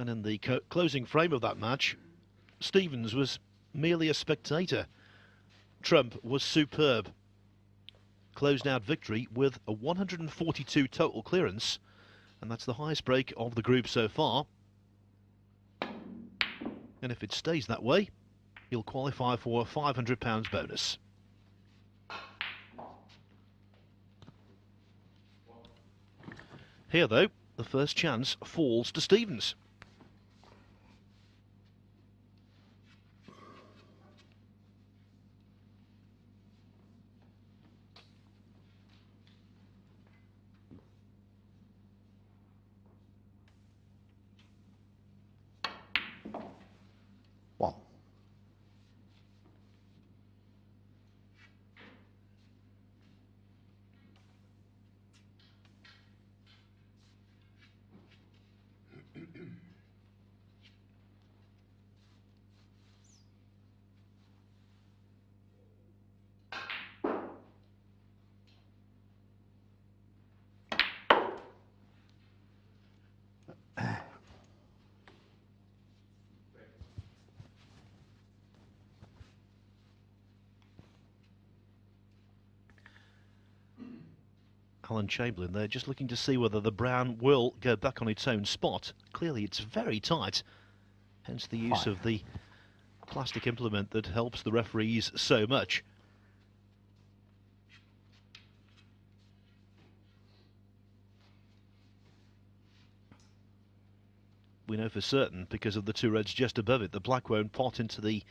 And in the closing frame of that match, Stevens was merely a spectator. Trump was superb. Closed out victory with a 142 total clearance, and that's the highest break of the group so far. And if it stays that way, he'll qualify for a £500 bonus. Here, though, the first chance falls to Stevens. One. Alan Chamberlain there, just looking to see whether the brown will go back on its own spot. Clearly it's very tight, hence the use of the plastic implement that helps the referees so much. We know for certain, because of the two reds just above it, the black won't pot into the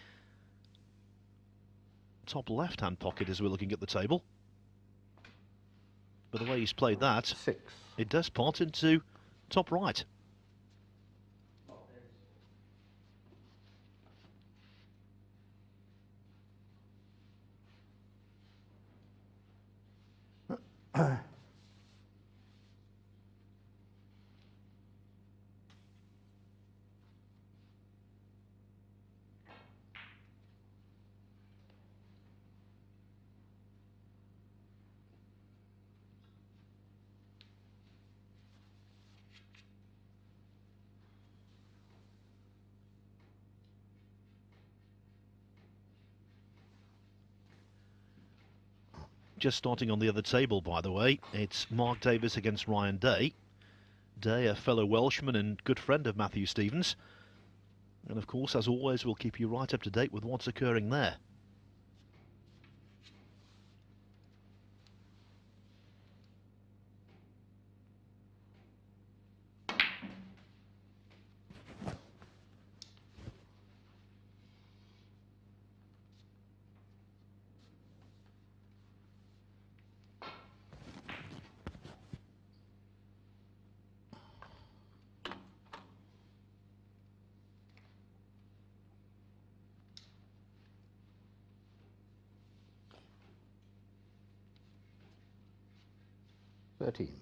top left-hand pocket as we're looking at the table. But the way he's played that, 6. It does pot into top right. Just starting on the other table, by the way, it's Mark Davis against Ryan Day. Day, a fellow Welshman and good friend of Matthew Stevens. And of course, as always, we'll keep you right up to date with what's occurring there. Thirteen.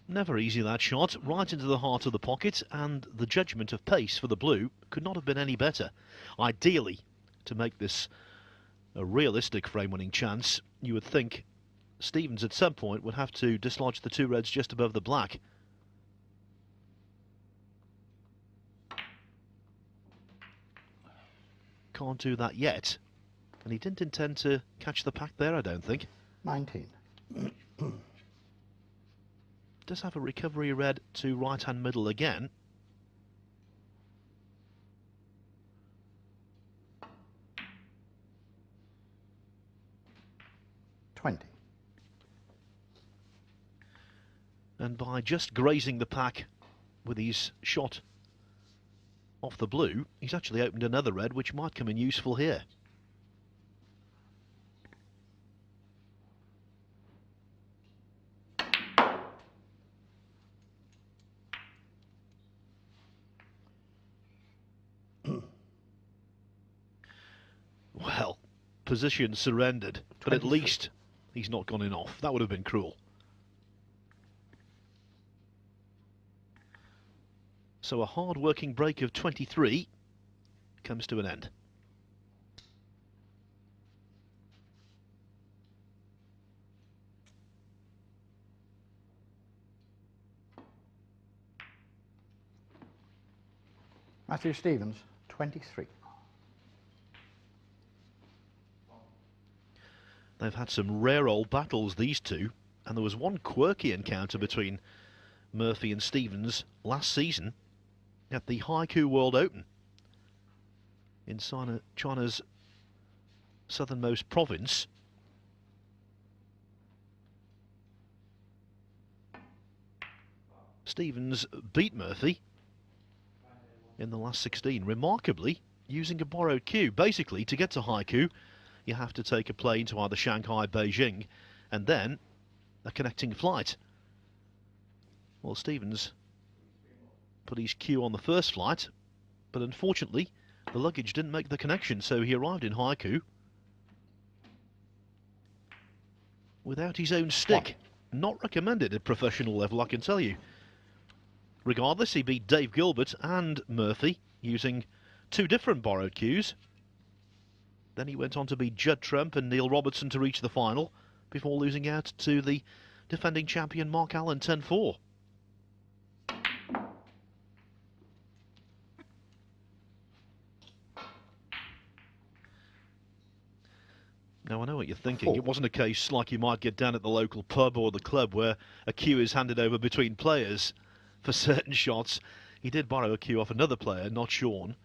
Never easy, that shot, right into the heart of the pocket, and the judgment of pace for the blue could not have been any better. Ideally, to make this a realistic frame-winning chance, you would think Stevens at some point would have to dislodge the two reds just above the black. Can't do that yet, and he didn't intend to catch the pack there, I don't think. 19. Does have a recovery red to right-hand middle again. And by just grazing the pack with his shot off the blue, he's actually opened another red which might come in useful here. Well, position surrendered, but at least he's not gone in off. That would have been cruel. So a hard-working break of 23, comes to an end. Matthew Stevens, 23. They've had some rare old battles, these two, and there was one quirky encounter between Murphy and Stevens last season at the Haiku World Open in China's southernmost province. Stevens beat Murphy in the last 16, remarkably using a borrowed cue. Basically, to get to Haiku, you have to take a plane to either Shanghai, Beijing, and then a connecting flight. Well, Stevens put his cue on the first flight, but unfortunately, the luggage didn't make the connection, so he arrived in Haiku without his own stick. Not recommended at professional level, I can tell you. Regardless, he beat Dave Gilbert and Murphy using two different borrowed cues. Then he went on to beat Judd Trump and Neil Robertson to reach the final before losing out to the defending champion Mark Allen 10-4. Now, I know what you're thinking. It wasn't a case like you might get down at the local pub or the club where a cue is handed over between players for certain shots. He did borrow a cue off another player, not Shaun.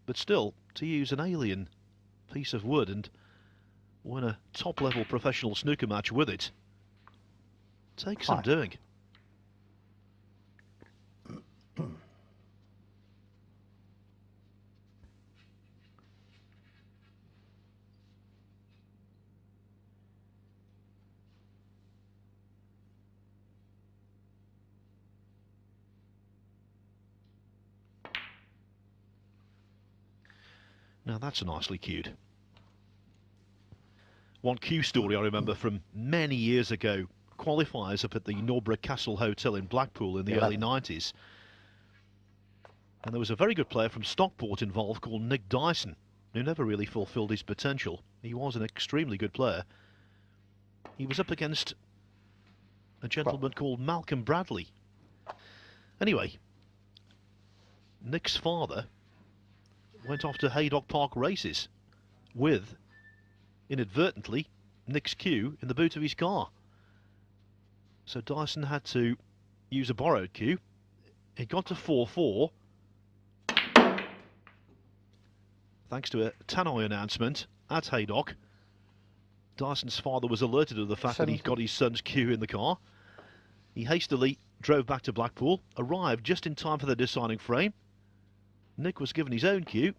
But still, to use an alien piece of wood and win a top-level professional snooker match with it takes some doing. Now that's nicely cued. One cue story I remember from many years ago, qualifiers up at the Norbrook Castle Hotel in Blackpool in the early 90s. And there was a very good player from Stockport involved called Nick Dyson, who never really fulfilled his potential. He was an extremely good player. He was up against a gentleman called Malcolm Bradley. Anyway, Nick's father went off to Haydock Park races with, inadvertently, Nick's cue in the boot of his car. So Dyson had to use a borrowed cue. It got to 4-4 thanks to a tannoy announcement at Haydock. Dyson's father was alerted to the fact that he'd got his son's cue in the car. He hastily drove back to Blackpool, arrived just in time for the deciding frame. Nick was given his own cue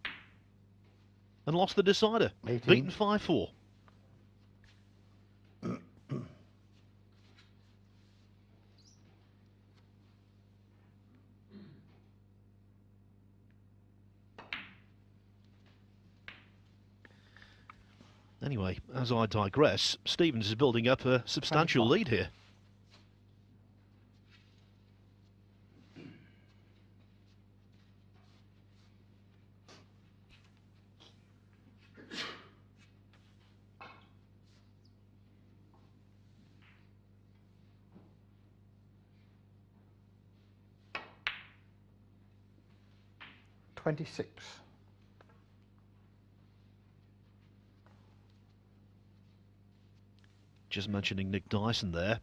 and lost the decider, 18. Beaten 5-4. Anyway, as I digress, Stevens is building up a substantial lead here. Just mentioning Nick Dyson there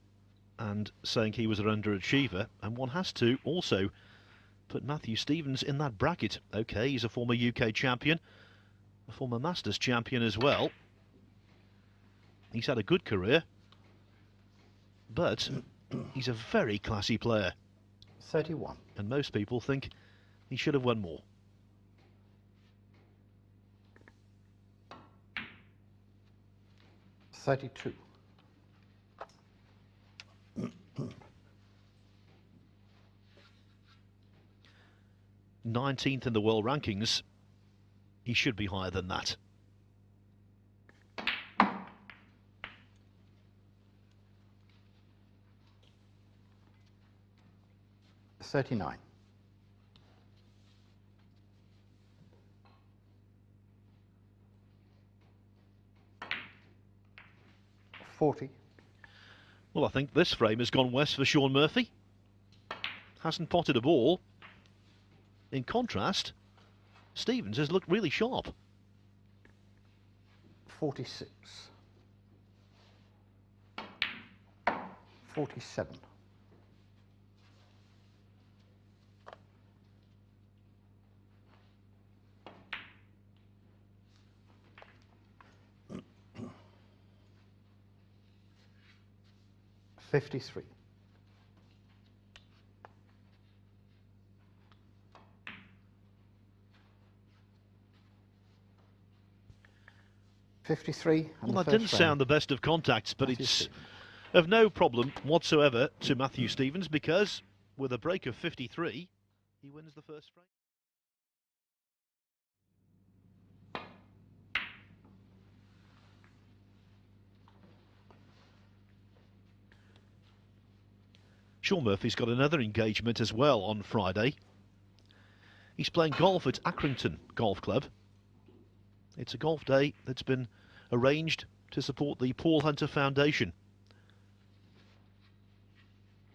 and saying he was an underachiever, and one has to also put Matthew Stevens in that bracket. Okay, he's a former UK champion, a former Masters champion as well. He's had a good career, but he's a very classy player. 31. And most people think he should have won more. $32. 19th in the world rankings. He should be higher than that. $39. 40. Well, I think this frame has gone west for Shaun Murphy. Hasn't potted a ball. In contrast, Stevens has looked really sharp. 46. 47. $53. 53. Well, that didn't sound the best of contacts, but Matthew it's Stevens. of no problem whatsoever to Matthew Stevens, because with a break of 53, he wins the first frame. Shaun Murphy's got another engagement as well on Friday. He's playing golf at Accrington Golf Club. It's a golf day that's been arranged to support the Paul Hunter Foundation.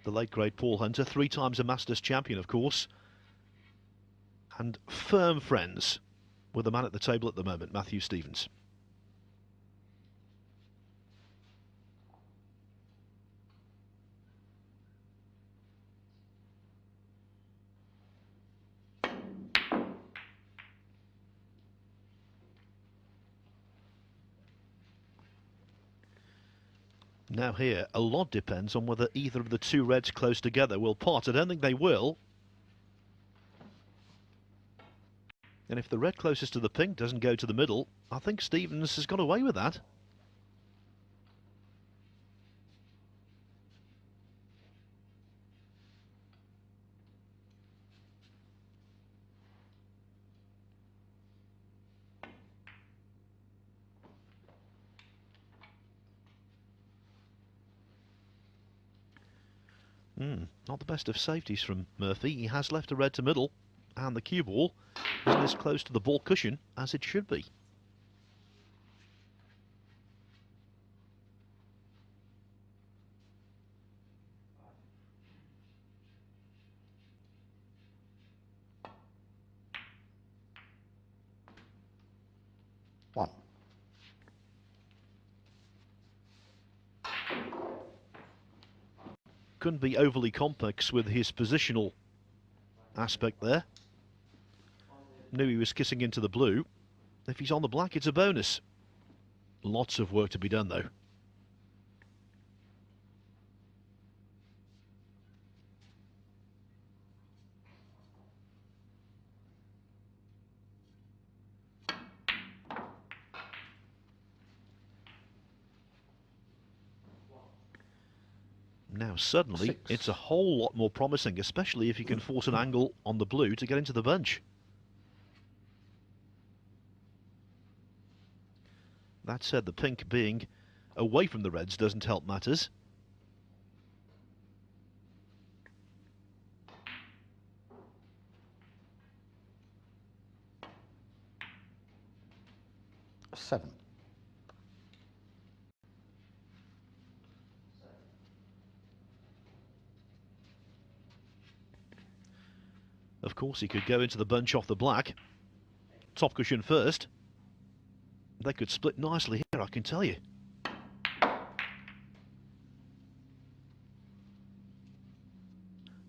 The late great Paul Hunter, 3 times a Masters champion, of course, and firm friends with the man at the table at the moment, Matthew Stevens. Now here, a lot depends on whether either of the two reds close together will pot. I don't think they will. And if the red closest to the pink doesn't go to the middle, I think Stevens has got away with that. Not the best of safeties from Murphy. He has left a red to middle, and the cue ball isn't as close to the ball cushion as it should be. One. Couldn't be overly complex with his positional aspect there. Knew he was kissing into the blue. If he's on the black, it's a bonus. Lots of work to be done, though. Now suddenly 6. it's a whole lot more promising, especially if you can force an angle on the blue to get into the bunch. That said, the pink being away from the reds doesn't help matters. Seven. Of course, he could go into the bunch off the black. Top cushion first. They could split nicely here, I can tell you.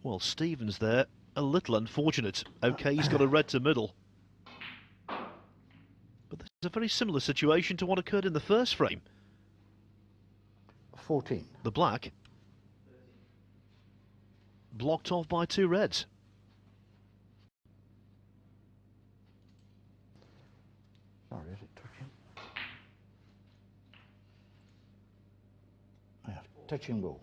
Well, Stevens there, a little unfortunate. Okay, he's got a red to middle. But this is a very similar situation to what occurred in the first frame. 14. The black blocked off by 2 reds. Sorry, is it touching? Yeah, touching ball.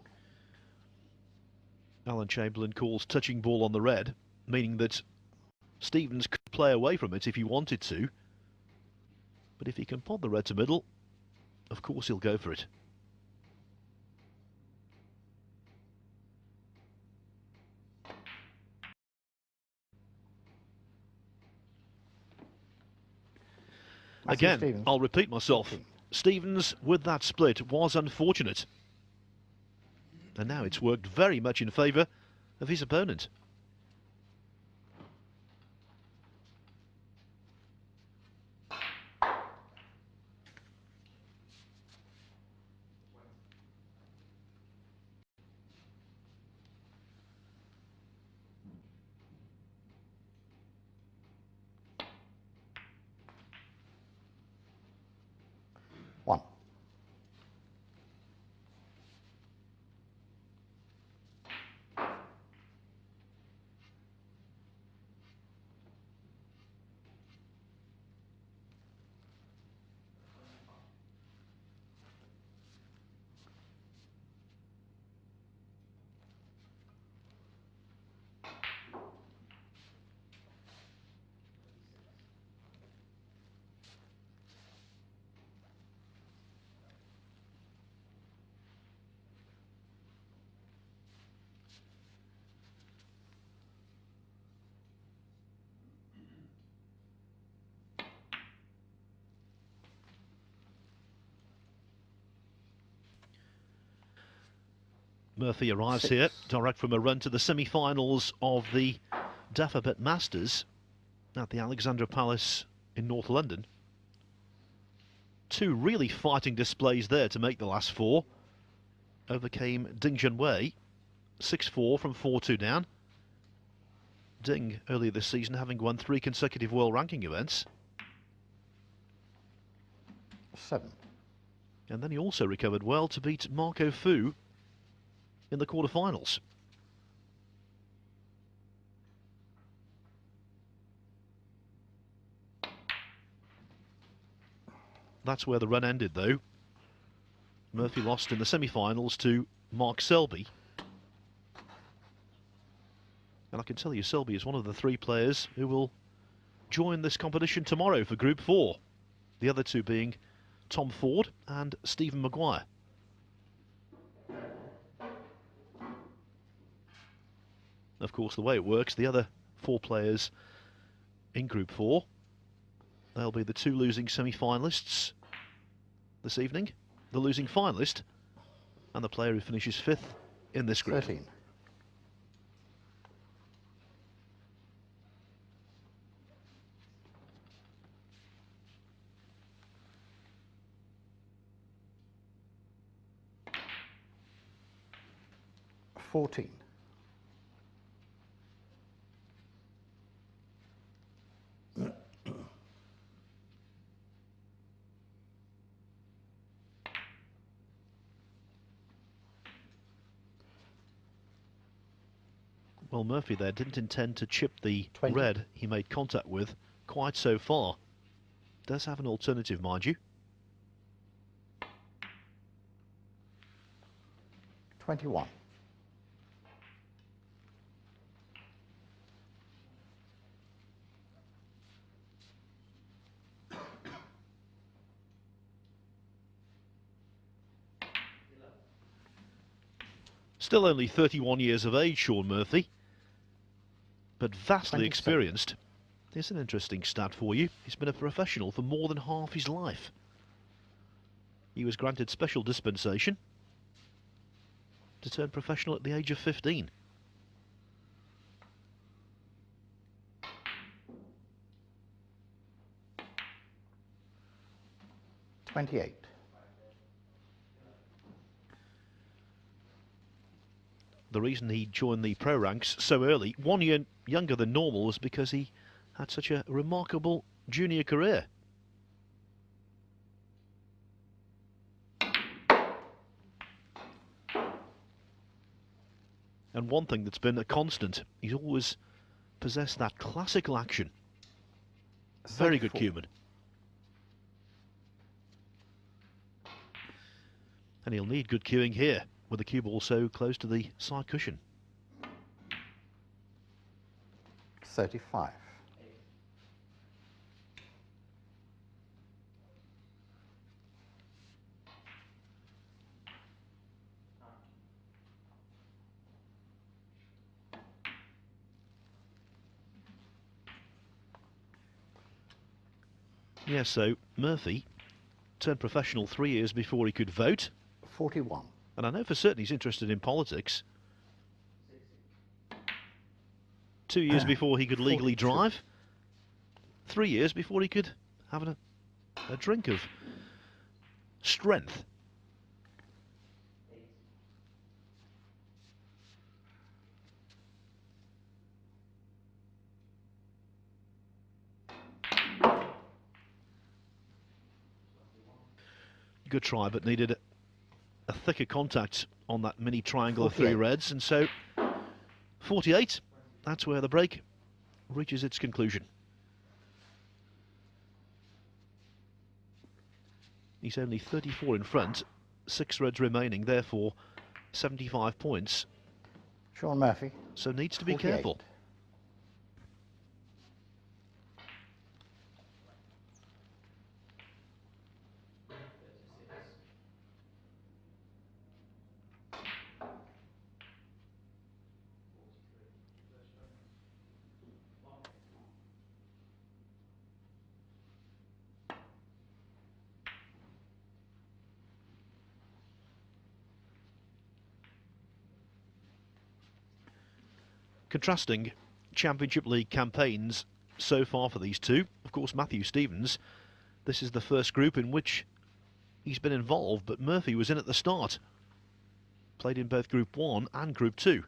Alan Chamberlain calls touching ball on the red, meaning that Stevens could play away from it if he wanted to. But if he can pod the red to middle, of course he'll go for it. Matthew Again, Stevens. I'll repeat myself. 14. Stevens, with that split, was unfortunate. And now it's worked very much in favour of his opponent. One. Murphy arrives 6. here, direct from a run to the semi-finals of the Dafabet Masters at the Alexandra Palace in North London. Two really fighting displays there to make the last four. Overcame Ding Junhui, 6-4 from 4-2 down. Ding, earlier this season, having won 3 consecutive world ranking events. 7. And then he also recovered well to beat Marco Fu in the quarterfinals. That's where the run ended, though. Murphy lost in the semi-finals to Mark Selby. And I can tell you, Selby is one of the 3 players who will join this competition tomorrow for Group 4. The other 2 being Tom Ford and Stephen Maguire. Of course, the way it works, the other 4 players in Group 4, they'll be the 2 losing semi-finalists this evening, the losing finalist, and the player who finishes 5th in this group. 13. 14. Well, Murphy there didn't intend to chip the 20. red he made contact with quite so far. Does have an alternative, mind you. 21. Still only 31 years of age, Shaun Murphy, but vastly 27. experienced. Here's an interesting stat for you. He's been a professional for more than half his life. He was granted special dispensation to turn professional at the age of 15. $28. The reason he joined the pro ranks so early, 1 year younger than normal, was because he had such a remarkable junior career. And one thing that's been a constant, he's always possessed that classical action. Very good 34. cueman. And he'll need good cueing here, with the cue ball so close to the side cushion. 35. Yeah, so Murphy Turned professional 3 years before he could vote. 41. And I know for certain he's interested in politics. 2 years before he could legally 42. drive. 3 years before he could have a drink of strength. Good try, but needed a thicker contact on that mini triangle of 3 reds, and so 48, that's where the break reaches its conclusion. He's only 34 in front, 6 reds remaining, therefore 75 points. Shaun Murphy. So needs to be 48. careful. Contrasting Championship League campaigns so far for these two. Of course, Matthew Stevens, this is the first group in which he's been involved, but Murphy was in at the start. Played in both Group 1 and Group 2.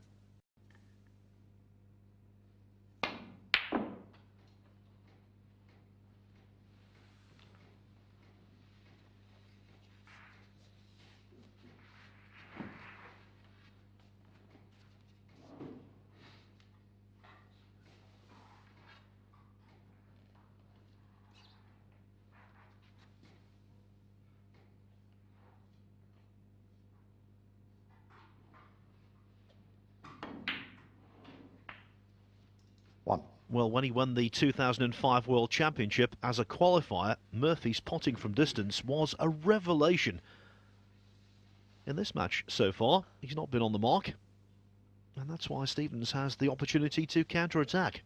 Well, when he won the 2005 World Championship as a qualifier, Murphy's potting from distance was a revelation. In this match so far, he's not been on the mark, and that's why Stevens has the opportunity to counter-attack.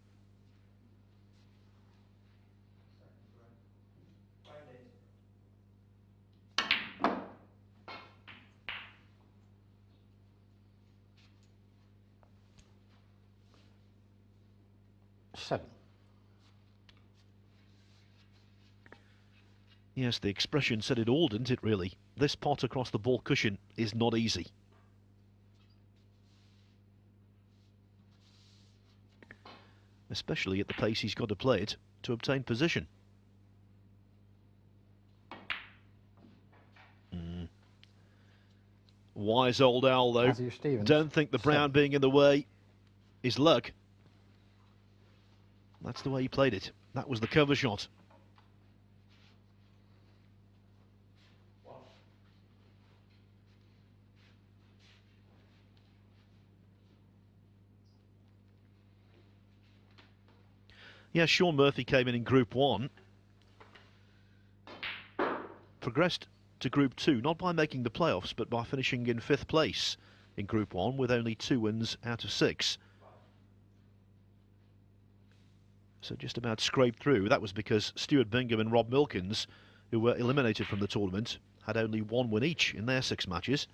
Seven. Yes, the expression said it all, didn't it, really? This pot across the ball cushion is not easy. Especially at the pace he's got to play it to obtain position. Wise old owl, though. Don't think the brown being in the way is luck. That's the way he played it. That was the cover shot. Yeah, Shaun Murphy came in Group 1. Progressed to Group 2, not by making the playoffs, but by finishing in 5th place in Group 1 with only 2 wins out of 6. So just about scraped through. That was because Stuart Bingham and Rob Milkins, who were eliminated from the tournament, had only 1 win each in their 6 matches.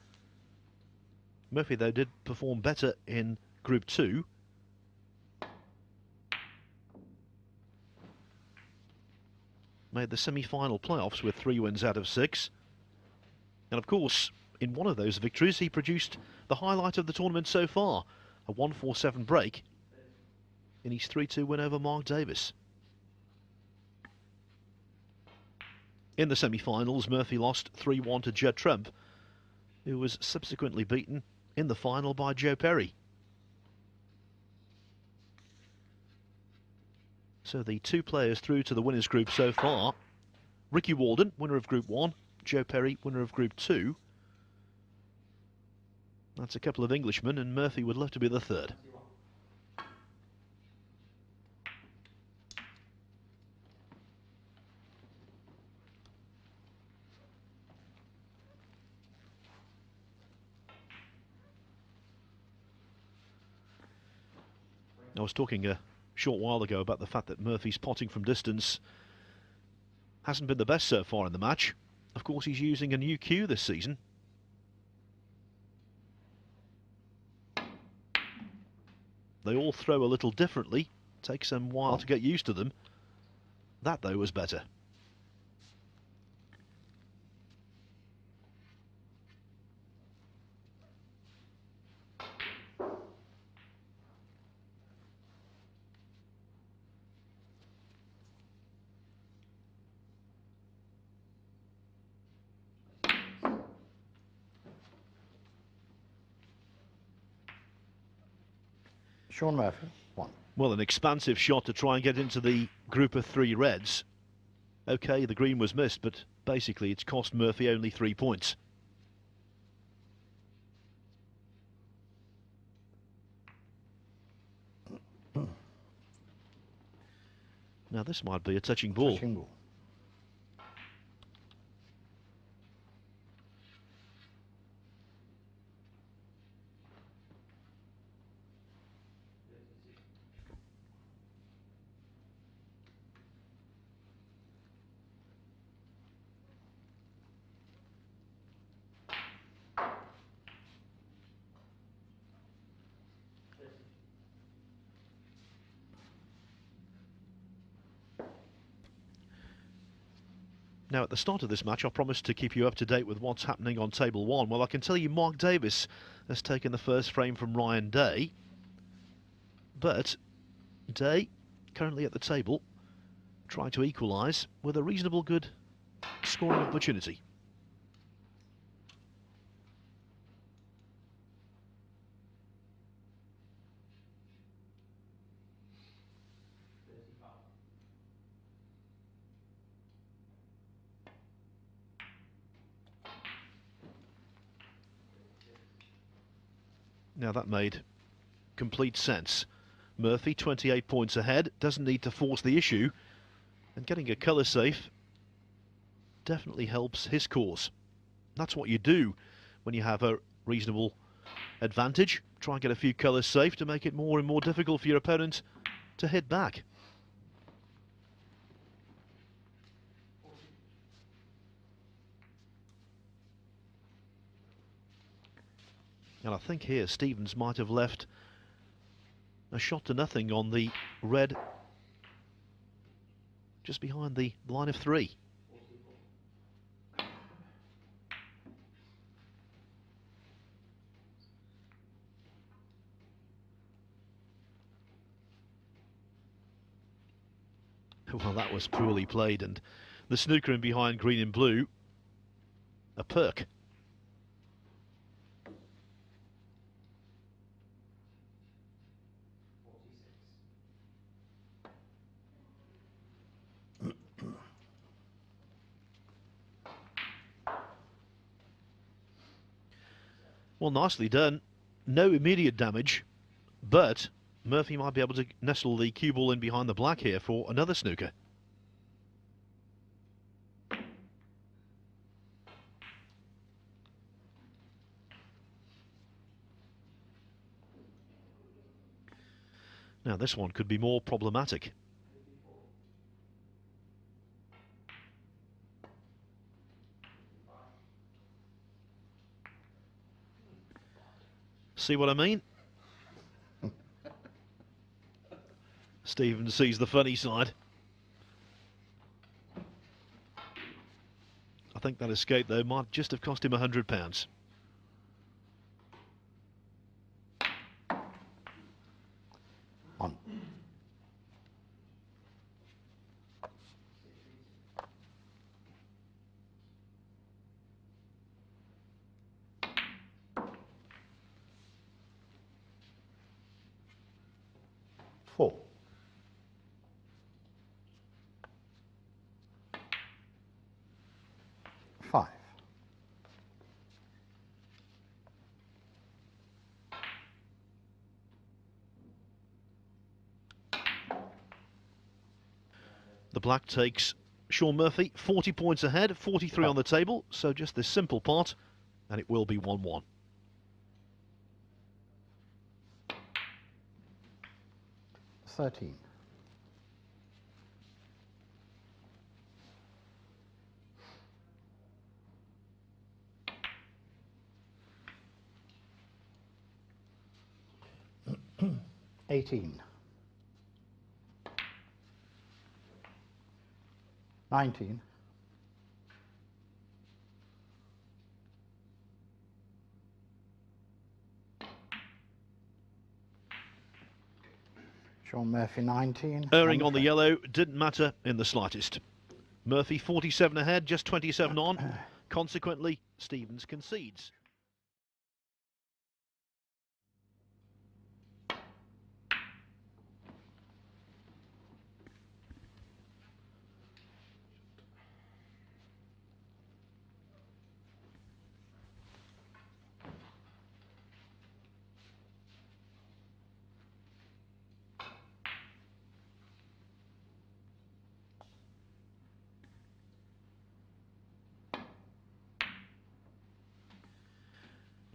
Murphy, though, did perform better in Group 2. Made the semi-final playoffs with 3 wins out of 6. And of course, in one of those victories, he produced the highlight of the tournament so far, a 1-4-7 break in his 3-2 win over Mark Davis. In the semi-finals, Murphy lost 3-1 to Judd Trump, who was subsequently beaten in the final by Joe Perry. So the 2 players through to the winners group so far: Ricky Walden, winner of Group 1, Joe Perry, winner of Group 2. That's a couple of Englishmen, and Murphy would love to be the 3rd. I was talking a short while ago about the fact that Murphy's potting from distance hasn't been the best so far in the match. Of course, he's using a new cue this season. They all throw a little differently. Takes some while to get used to them. That, though, was better. Shaun Murphy, 1. Well, an expansive shot to try and get into the group of 3 reds. OK, the green was missed, but basically it's cost Murphy only 3 points. Now this might be a touching ball. Touching ball. Now, at the start of this match, I promised to keep you up to date with what's happening on table 1. Well, I can tell you Mark Davis has taken the first frame from Ryan Day. But Day, currently at the table, trying to equalise with a reasonable good scoring opportunity. Now that made complete sense. Murphy 28 points ahead, doesn't need to force the issue, and getting a colour safe definitely helps his cause. That's what you do when you have a reasonable advantage. Try and get a few colours safe to make it more and more difficult for your opponent to hit back. And I think here Stevens might have left a shot to nothing on the red just behind the line of 3. Well, that was poorly played, and the snooker in behind green and blue, a perk. Well, nicely done. No immediate damage, but Murphy might be able to nestle the cue ball in behind the black here for another snooker. Now this one could be more problematic. See what I mean? Stevens sees the funny side. I think that escape, though, might just have cost him £100. On. Four. Five. The black takes Shaun Murphy 40 points ahead, 43 on the table, so just this simple part, and it will be 1-1. Thirteen. 18. 19. 19. Erring on the yellow didn't matter in the slightest. Murphy 47 ahead, just 27 on. Consequently, Stevens concedes.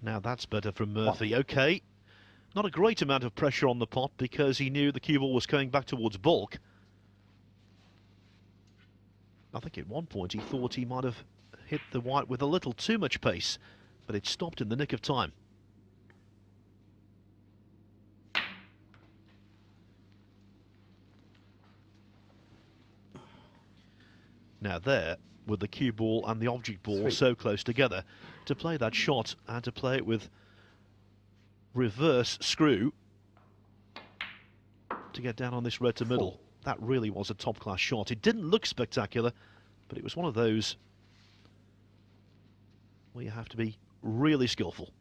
Now that's better from Murphy. Okay, not a great amount of pressure on the pot because he knew the cue ball was coming back towards baulk. I think at one point he thought he might have hit the white with a little too much pace, but it stopped in the nick of time. Now there, with the cue ball and the object ball so close together, to play that shot and to play it with reverse screw to get down on this red to middle, that really was a top-class shot. It didn't look spectacular, but it was one of those where you have to be really skillful.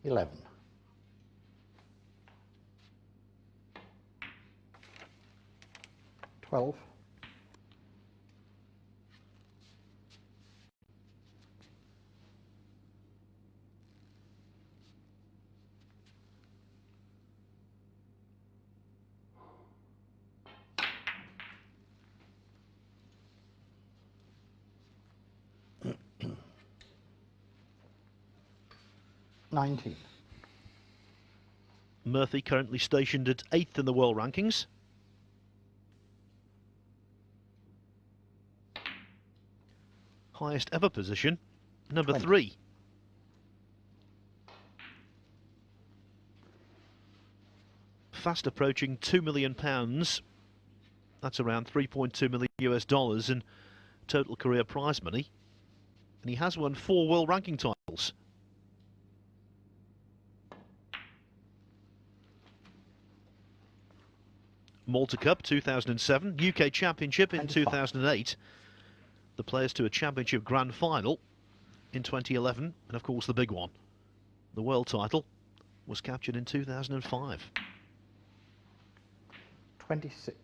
$11. 12. 19. Murphy currently stationed at 8th in the world rankings. Highest ever position, number 20. 3. Fast approaching £2 million. That's around 3.2 million US dollars in total career prize money. And he has won 4 world ranking titles. Malta Cup 2007, UK Championship in 2008, the Players to a Championship Grand Final in 2011, and of course the big one, the world title, was captured in 2005. 26.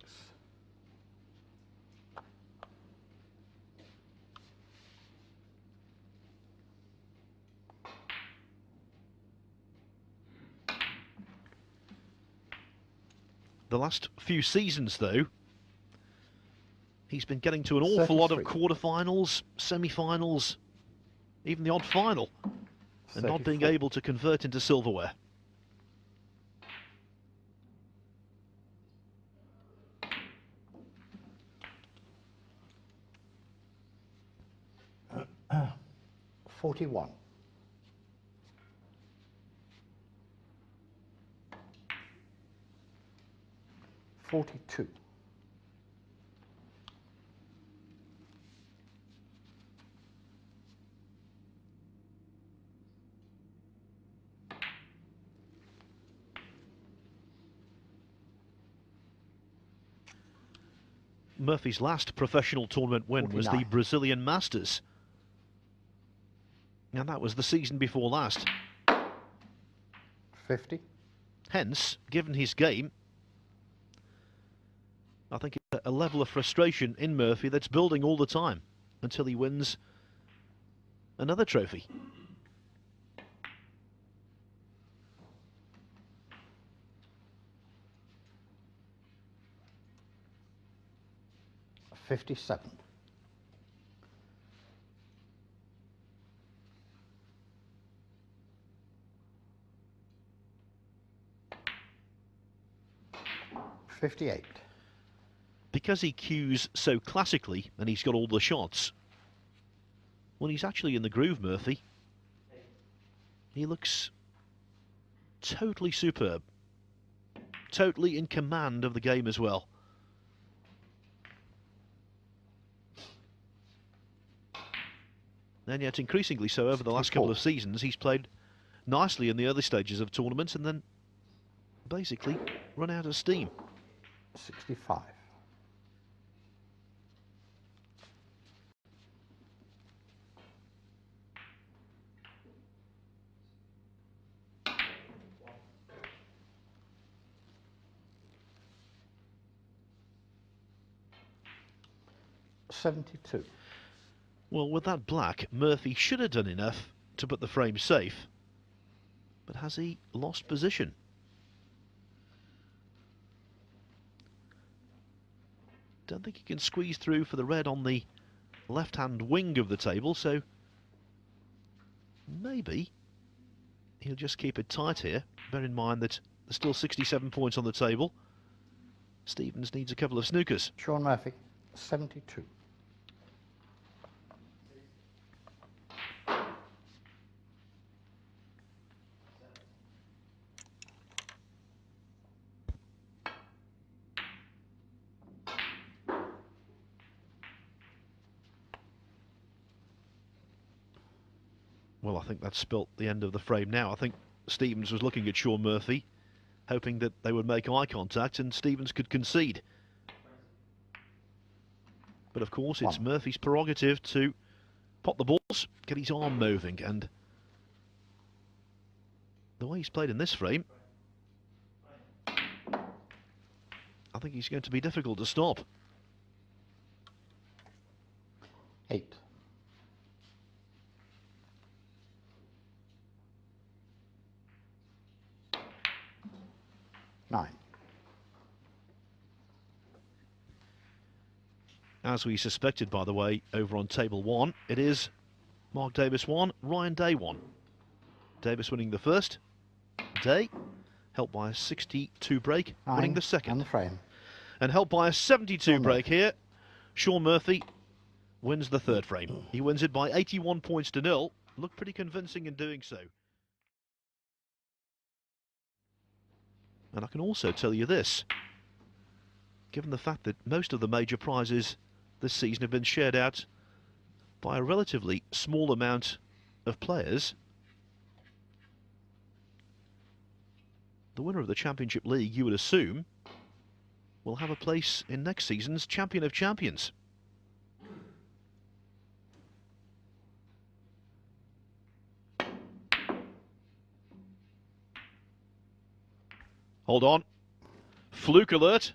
The last few seasons, though, he's been getting to an awful lot of quarterfinals, semi-finals, even the odd final, and not being able to convert into silverware. $41. 42. 'Murphy's last professional tournament win 49. was the Brazilian Masters. And that was the season before last. 50. Hence, given his game, I think it's a level of frustration in Murphy that's building all the time until he wins another trophy. $57. 58. because he cues so classically and he's got all the shots, when he's actually in the groove, Murphy, he looks totally superb. Totally in command of the game as well. And yet increasingly so over the last couple of seasons, he's played nicely in the early stages of tournaments and then basically run out of steam. 65. $72. Well, with that black, Murphy should have done enough to put the frame safe. But has he lost position? Don't think he can squeeze through for the red on the left-hand wing of the table, so maybe he'll just keep it tight here. Bear in mind that there's still 67 points on the table. Stevens needs a couple of snookers. Shaun Murphy, 72. Well, I think that's spelt the end of the frame now. I think Stevens was looking at Shaun Murphy, hoping that they would make eye contact and Stevens could concede. But of course, it's Murphy's prerogative to pot the balls, get his arm moving, and the way he's played in this frame, I think he's going to be difficult to stop. 8. Nine. As we suspected, by the way, over on table 1, it is Mark Davis 1, Ryan Day 1. Davis winning the first. Day, helped by a 62 break, winning the second. And the frame. And helped by a 72 break here, Shaun Murphy wins the third frame. He wins it by 81 points to 0. Looked pretty convincing in doing so. And I can also tell you this, given the fact that most of the major prizes this season have been shared out by a relatively small amount of players, the winner of the Championship League, you would assume, will have a place in next season's Champion of Champions. Hold on. Fluke alert.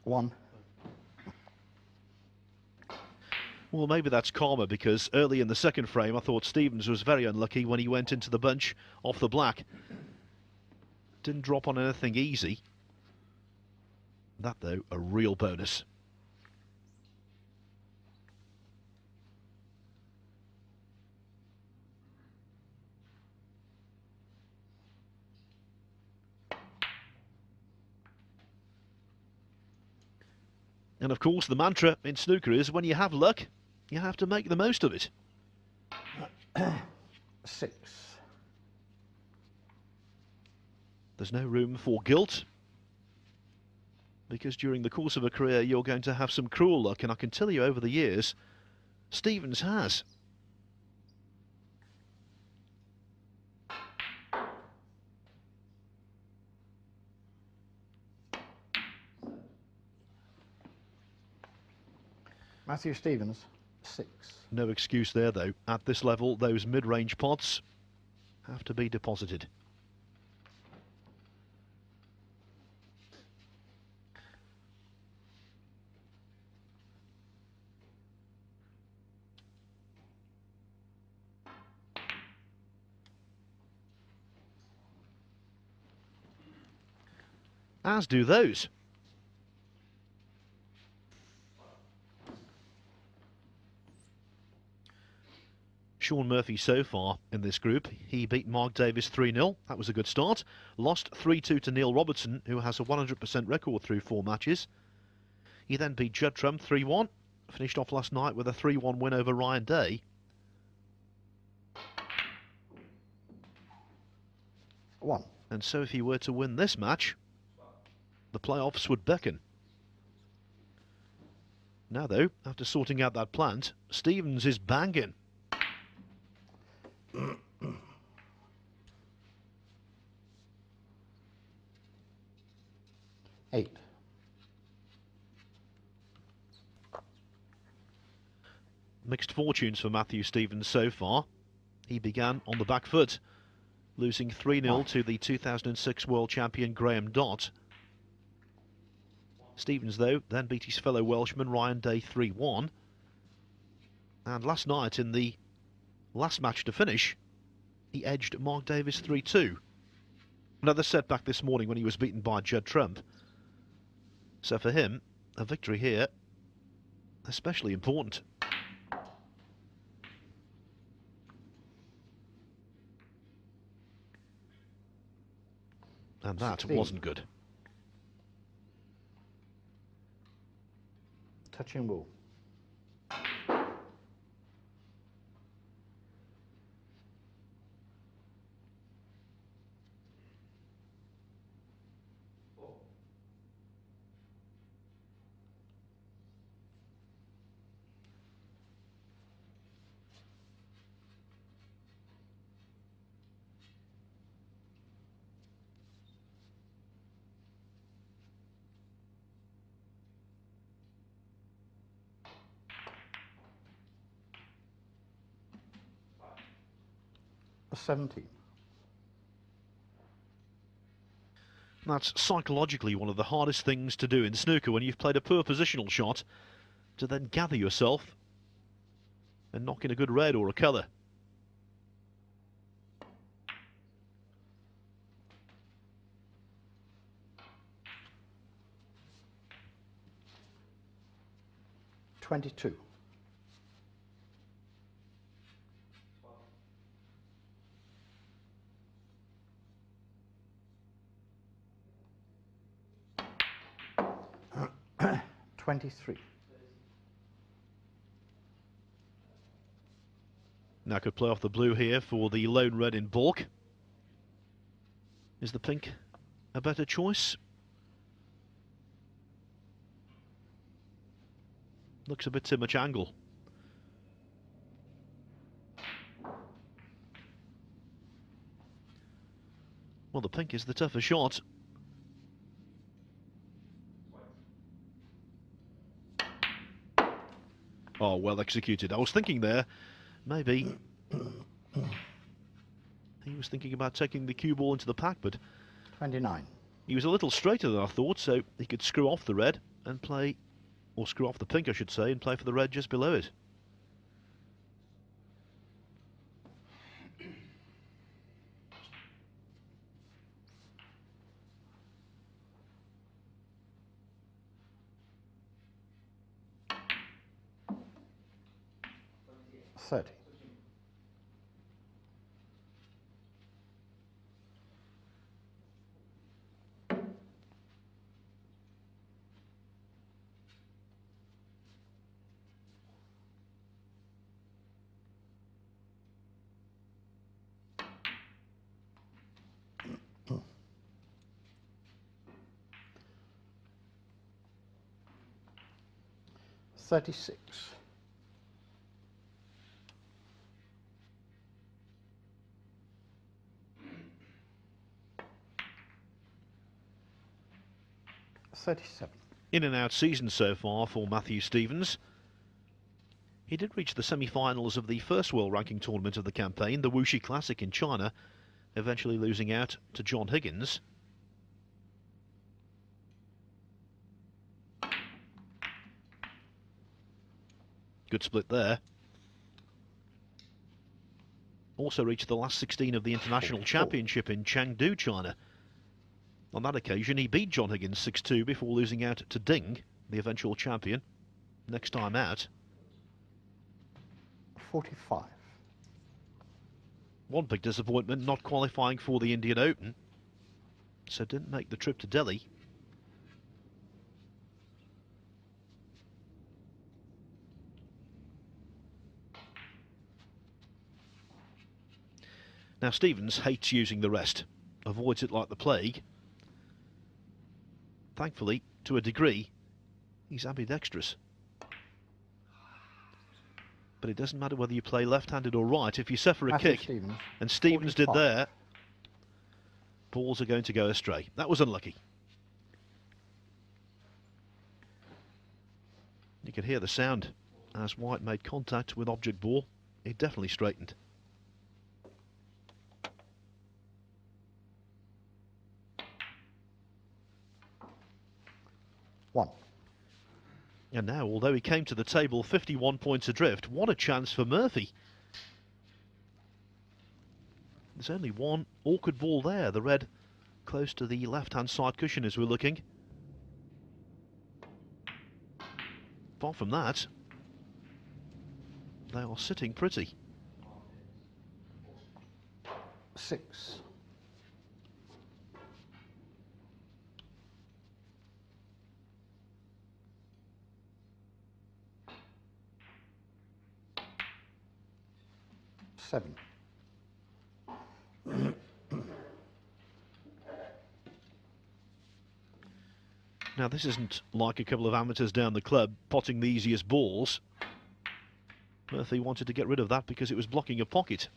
1. Well, maybe that's karma, because early in the second frame I thought Stevens was very unlucky when he went into the bunch off the black. Didn't drop on anything easy. That, though, a real bonus. And of course the mantra in snooker is when you have luck, you have to make the most of it. 6. There's no room for guilt, because during the course of a career you're going to have some cruel luck, and I can tell you over the years, Stevens has. Matthew Stevens, 6. No excuse there, though. At this level, those mid-range pots have to be deposited. As do those. Shaun Murphy so far in this group. He beat Mark Davis 3-0. That was a good start. Lost 3-2 to Neil Robertson, who has a 100% record through 4 matches. He then beat Judd Trump 3-1. Finished off last night with a 3-1 win over Ryan Day. 1. And so if he were to win this match, the playoffs would beckon. Now though, after sorting out that plant, Stevens is banging. Eight. Mixed fortunes for Matthew Stevens so far. He began on the back foot, losing 3-0 to the 2006 world champion Graham Dott. Stevens, though, then beat his fellow Welshman Ryan Day 3-1. And last night, in the last match to finish, he edged Mark Davis 3-2. Another setback this morning when he was beaten by Judd Trump. So for him, a victory here, especially important. And that 16. wasn't good. Touching ball. A 17. That's psychologically one of the hardest things to do in snooker when you've played a poor positional shot, to then gather yourself and knock in a good red or a colour. $22. $23. Now could play off the blue here for the lone red in balk. Is the pink a better choice? Looks a bit too much angle. Well, the pink is the tougher shot. Oh, well executed. I was thinking there, maybe he was thinking about taking the cue ball into the pack, but 29. he was a little straighter than I thought, so he could screw off the red and play, or screw off the pink, I should say, and play for the red just below it. $30. $36. $37. In and out season so far for Matthew Stevens. He did reach the semi-finals of the first world ranking tournament of the campaign, the Wuxi Classic in China, eventually losing out to John Higgins. Good split there. Also reached the last 16 of the International Championship in Chengdu, China. On that occasion, he beat John Higgins 6-2 before losing out to Ding, the eventual champion, next time out. 45. One big disappointment, not qualifying for the Indian Open, so didn't make the trip to Delhi. Now Stevens hates using the rest, avoids it like the plague. Thankfully, to a degree, he's ambidextrous. But it doesn't matter whether you play left-handed or right. If you suffer a kick, and Stevens did there, balls are going to go astray. That was unlucky. You could hear the sound as White made contact with object ball. It definitely straightened. One. And now, although he came to the table 51 points adrift, what a chance for Murphy. There's only one awkward ball there, the red close to the left-hand side cushion as we're looking. Apart from that, they are sitting pretty. 6. Seven. Now this isn't like a couple of amateurs down the club potting the easiest balls. Murphy wanted to get rid of that because it was blocking a pocket.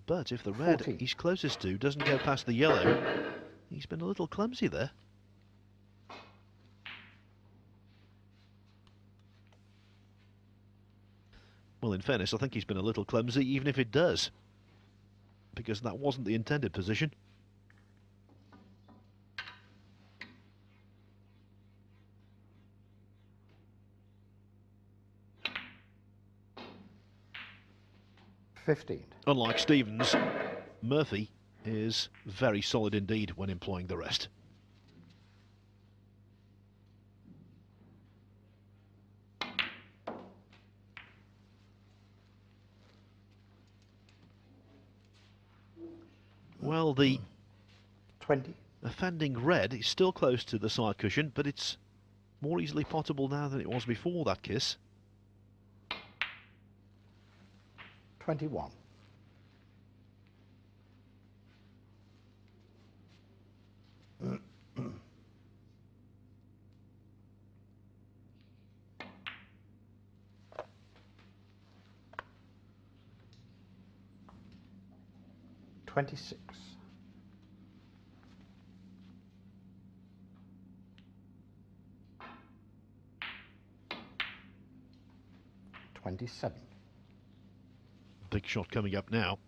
But if the red 14. he's closest to doesn't go past the yellow, he's been a little clumsy there. Well, in fairness, I think he's been a little clumsy, even if it does, because that wasn't the intended position. Unlike Stevens, Murphy is very solid indeed when employing the rest. Well, the 20. Offending red is still close to the side cushion, but it's more easily potable now than it was before that kiss. 21. $26. 27. Big shot coming up now.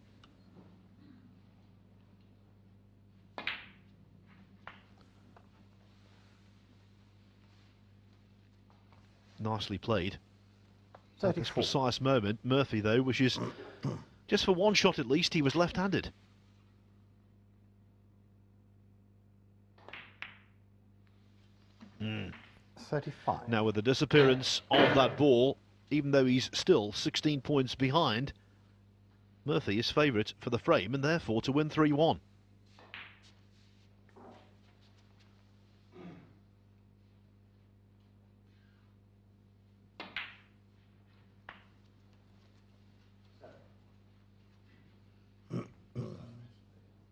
Nicely played. At this precise moment, Murphy, though, wishes just for one shot at least he was left-handed. Mm. 35. Now with the disappearance of that ball, even though he's still 16 points behind, Murphy is favourite for the frame and therefore to win 3-1.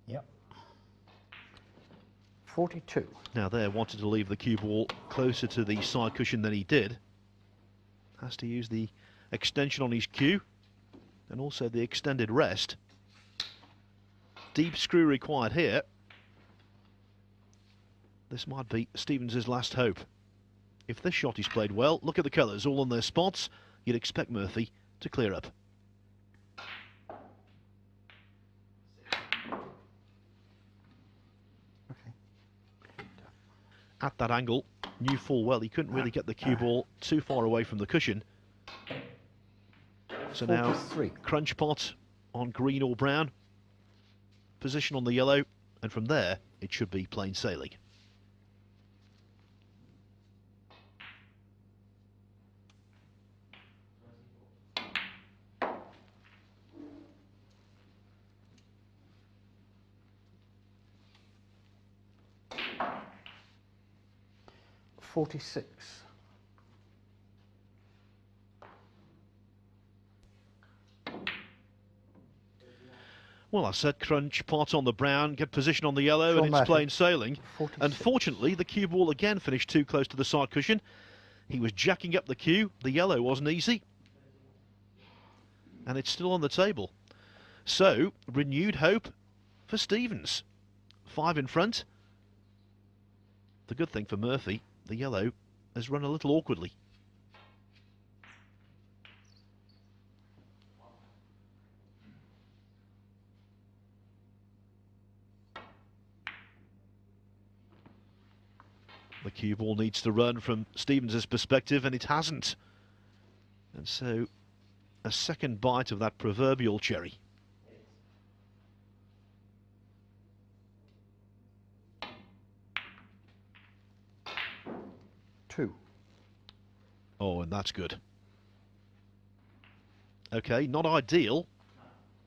Yep. 42. Now there, wanted to leave the cue ball closer to the side cushion than he did. Has to use the extension on his cue and also the extended rest. Deep screw required here. This might be Stevens' last hope. If this shot is played well, look at the colours all on their spots, you'd expect Murphy to clear up. At that angle, knew full well he couldn't really get the cue ball too far away from the cushion. So now, 43. crunch pot on green or brown, position on the yellow, and from there it should be plain sailing. 46. Well, I said crunch, pot on the brown, get position on the yellow, Shaun and it's Murphy, plain sailing. 46. Unfortunately, the cue ball again finished too close to the side cushion. He was jacking up the cue. The yellow wasn't easy. And it's still on the table. So, renewed hope for Stevens. 5 in front. The good thing for Murphy, the yellow has run a little awkwardly. The cue ball needs to run from Stevens' perspective, and it hasn't. And so, a second bite of that proverbial cherry. Two. Oh, and that's good. Okay, not ideal,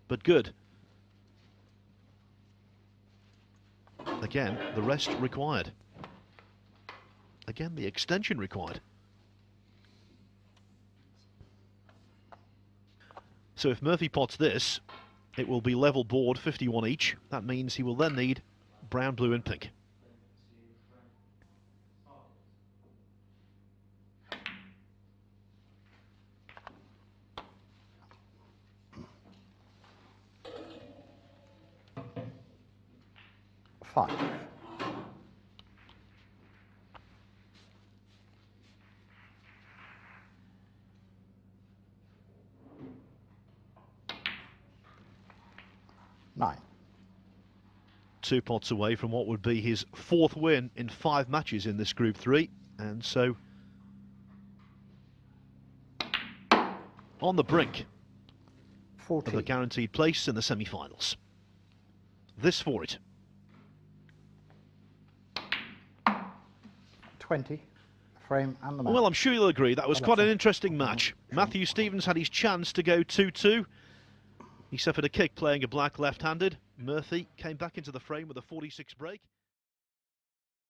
but good. Again, the rest required. Again, the extension required. So if Murphy pots this, it will be level board, 51 each. That means he will then need brown, blue and pink. Five. Nine. 2 pots away from what would be his 4th win in 5 matches in this Group 3. And so, on the brink 14. of a guaranteed place in the semi-finals. This for it. 20. Frame and the match. Well, I'm sure you'll agree that was Oh, quite an that's interesting match. Matthew Stevens had his chance to go 2-2. He suffered a kick playing a black left-handed. Murphy came back into the frame with a 46 break.